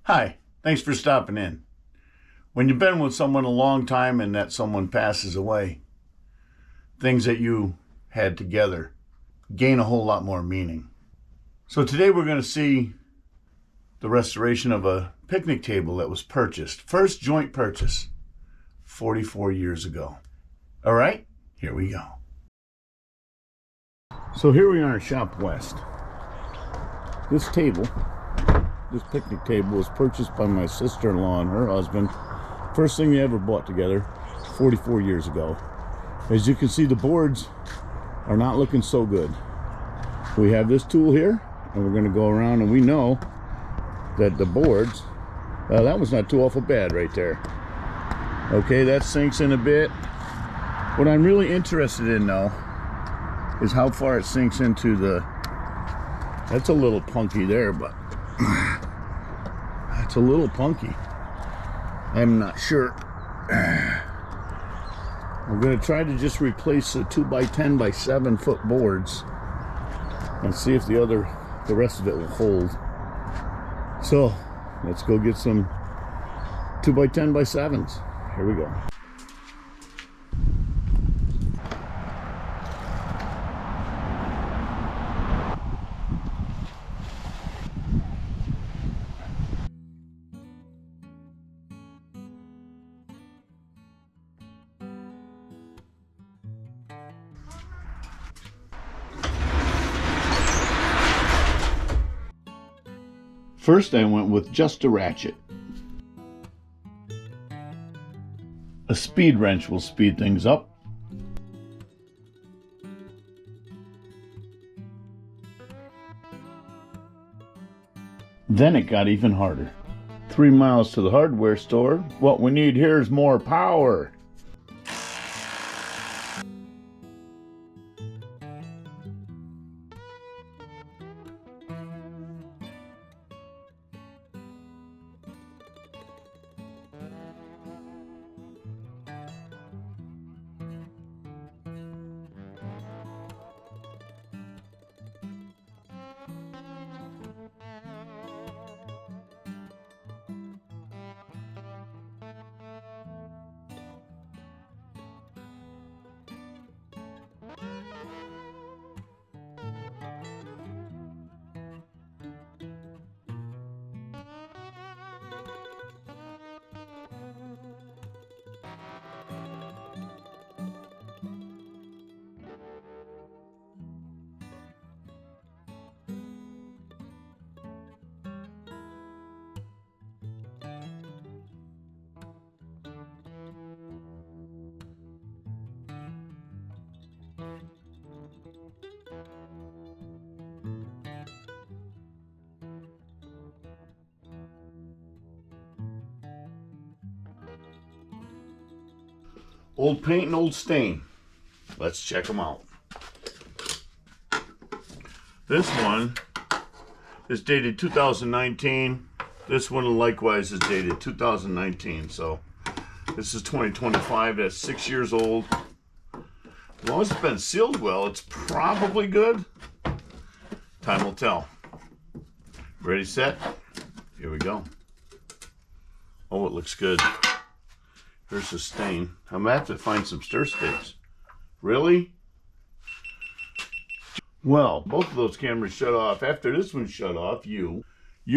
Hi, thanks for stopping in. When you've been with someone a long time and that someone passes away, things that you had together gain a whole lot more meaning. So today we're going to see the restoration of a picnic table that was purchased. First joint purchase, 44 years ago. All right, here we go. So here we are at Shop West. This picnic table was purchased by my sister-in-law and her husband. First thing they ever bought together 44 years ago. As you can see, the boards are not looking so good. We have this tool here and we're going to go around, and we know that the boards, that one's not too awful bad right there. Okay, that sinks in a bit. What I'm really interested in now is how far it sinks into the, that's a little punky there, but that's a little punky. I'm not sure. I'm going to try to just replace the 2x10 by 7 foot boards and see if the rest of it will hold. So let's go get some 2x10 by 7s. Here we go. First, I went with just a ratchet. A speed wrench will speed things up. Then it got even harder. 3 miles to the hardware store. What we need here is more power. Old paint and old stain. Let's check them out. This one is dated 2019. This one likewise is dated 2019. So this is 2025. That's 6 years old. As long as it's been sealed well, it's probably good. Time will tell. Ready, set? Here we go. Oh, it looks good. Here's the stain. I'm gonna have to find some stir sticks. Really? Well, both of those cameras shut off. After this one shut off, you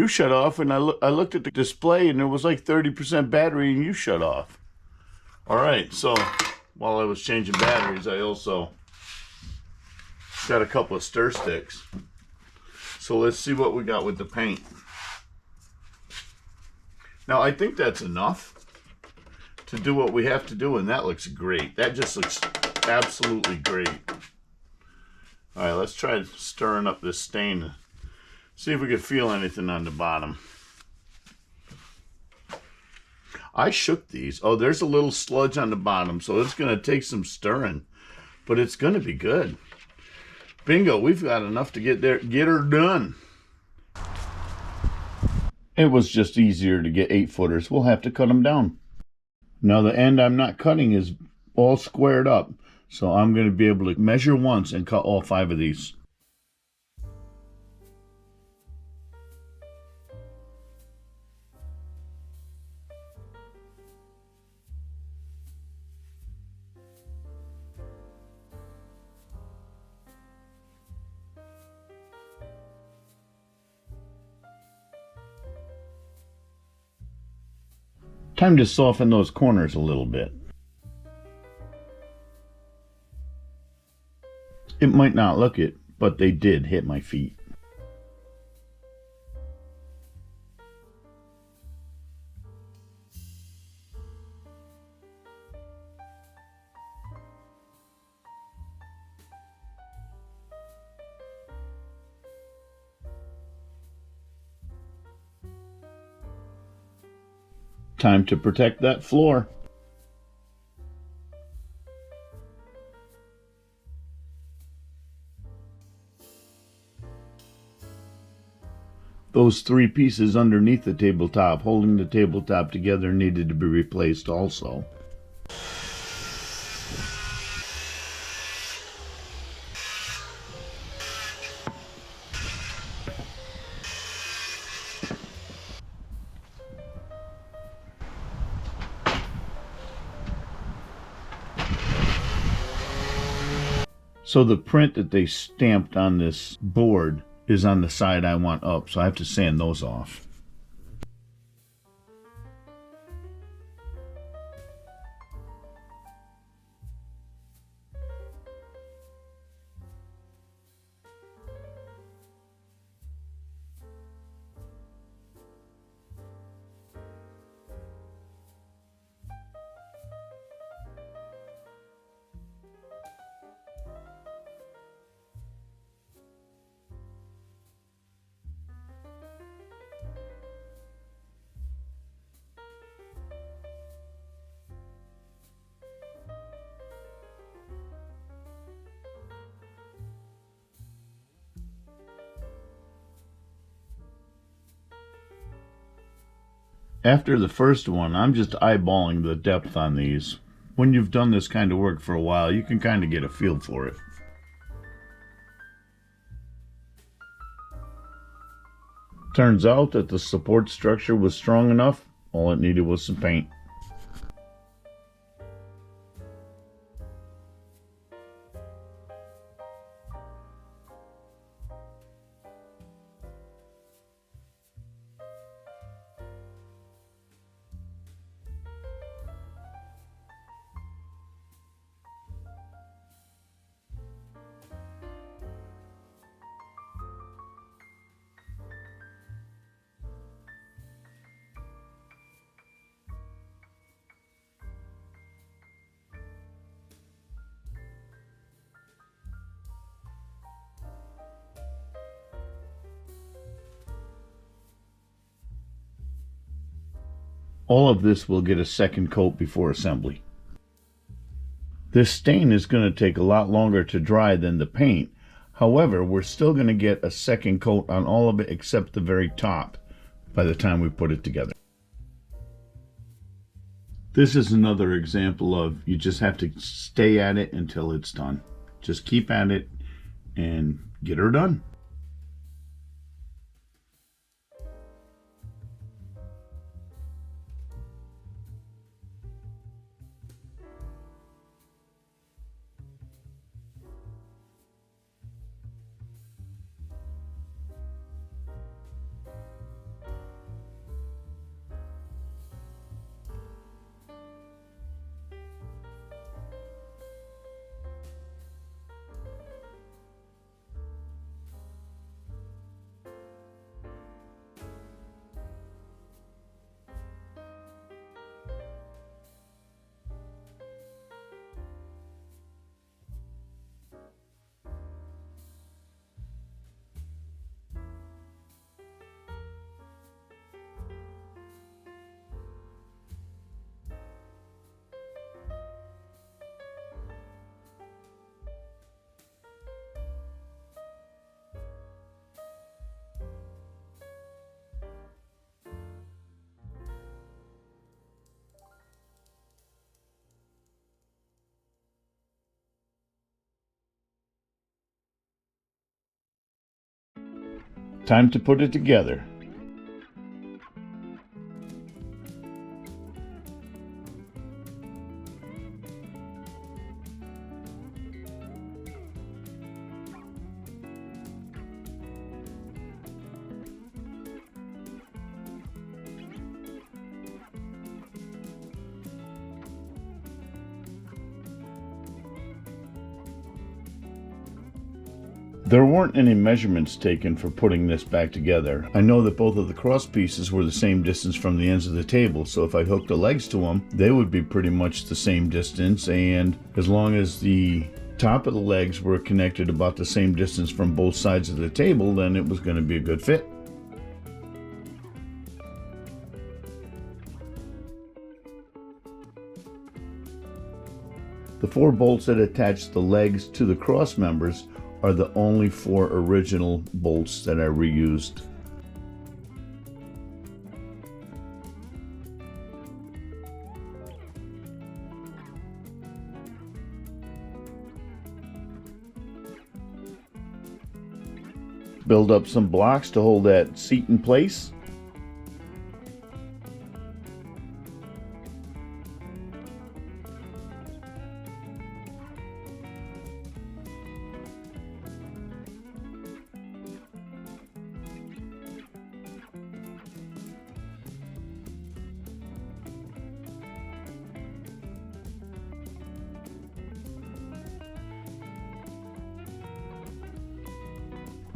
shut off, and I looked at the display, and there was like 30% battery, and you shut off. All right, so while I was changing batteries, I also got a couple of stir sticks. So let's see what we got with the paint. Now, I think that's enough to do what we have to do, and that looks great. That just looks absolutely great. All right, let's try stirring up this stain. See if we can feel anything on the bottom. I shook these. Oh, there's a little sludge on the bottom, so it's going to take some stirring, but it's going to be good. Bingo, we've got enough to get her done. It was just easier to get 8-footers. We'll have to cut them down. Now the end I'm not cutting is all squared up, so I'm going to be able to measure once and cut all 5 of these. Time to soften those corners a little bit. It might not look it, but they did hit my feet. Time to protect that floor. Those three pieces underneath the tabletop holding the tabletop together needed to be replaced also. So the print that they stamped on this board is on the side I want up, so I have to sand those off. After the first one, I'm just eyeballing the depth on these. When you've done this kind of work for a while, you can kind of get a feel for it. Turns out that the support structure was strong enough, all it needed was some paint. All of this will get a second coat before assembly. This stain is going to take a lot longer to dry than the paint. However, we're still going to get a second coat on all of it except the very top by the time we put it together. This is another example of you just have to stay at it until it's done. Just keep at it and get her done. Time to put it together. There weren't any measurements taken for putting this back together. I know that both of the cross pieces were the same distance from the ends of the table, so if I hooked the legs to them, they would be pretty much the same distance, and as long as the top of the legs were connected about the same distance from both sides of the table, then it was going to be a good fit. The 4 bolts that attach the legs to the cross members are the only 4 original bolts that I reused. Build up some blocks to hold that seat in place.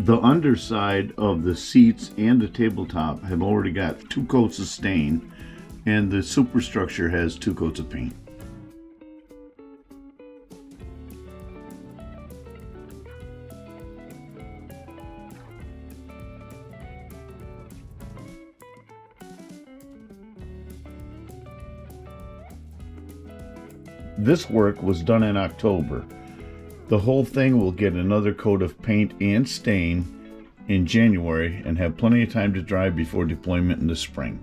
The underside of the seats and the tabletop have already got 2 coats of stain, and the superstructure has 2 coats of paint. This work was done in October. The whole thing will get another coat of paint and stain in January and have plenty of time to dry before deployment in the spring.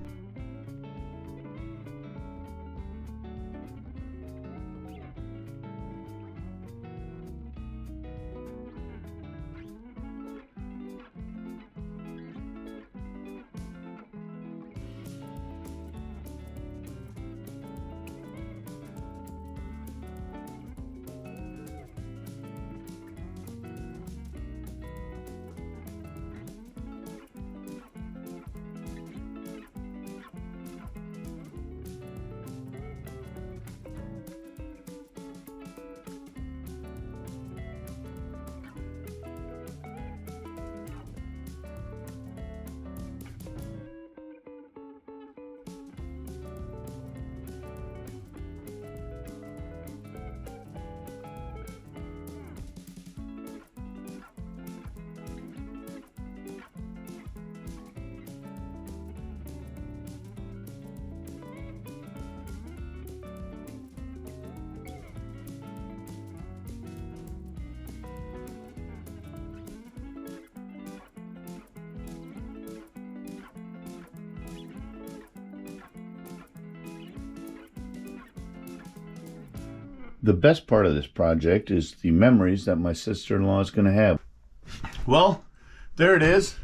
The best part of this project is the memories that my sister-in-law is going to have. Well, there it is.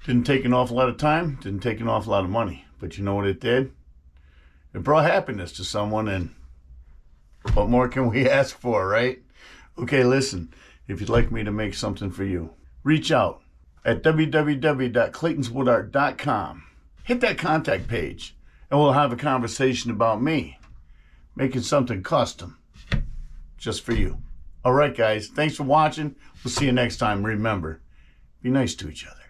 Didn't take an awful lot of time, didn't take an awful lot of money, but you know what it did? It brought happiness to someone, and what more can we ask for, right? Okay, listen, if you'd like me to make something for you, reach out at www.claytonswoodart.com. Hit that contact page, and we'll have a conversation about me making something custom just for you. All right, guys, thanks for watching. We'll see you next time. Remember, be nice to each other.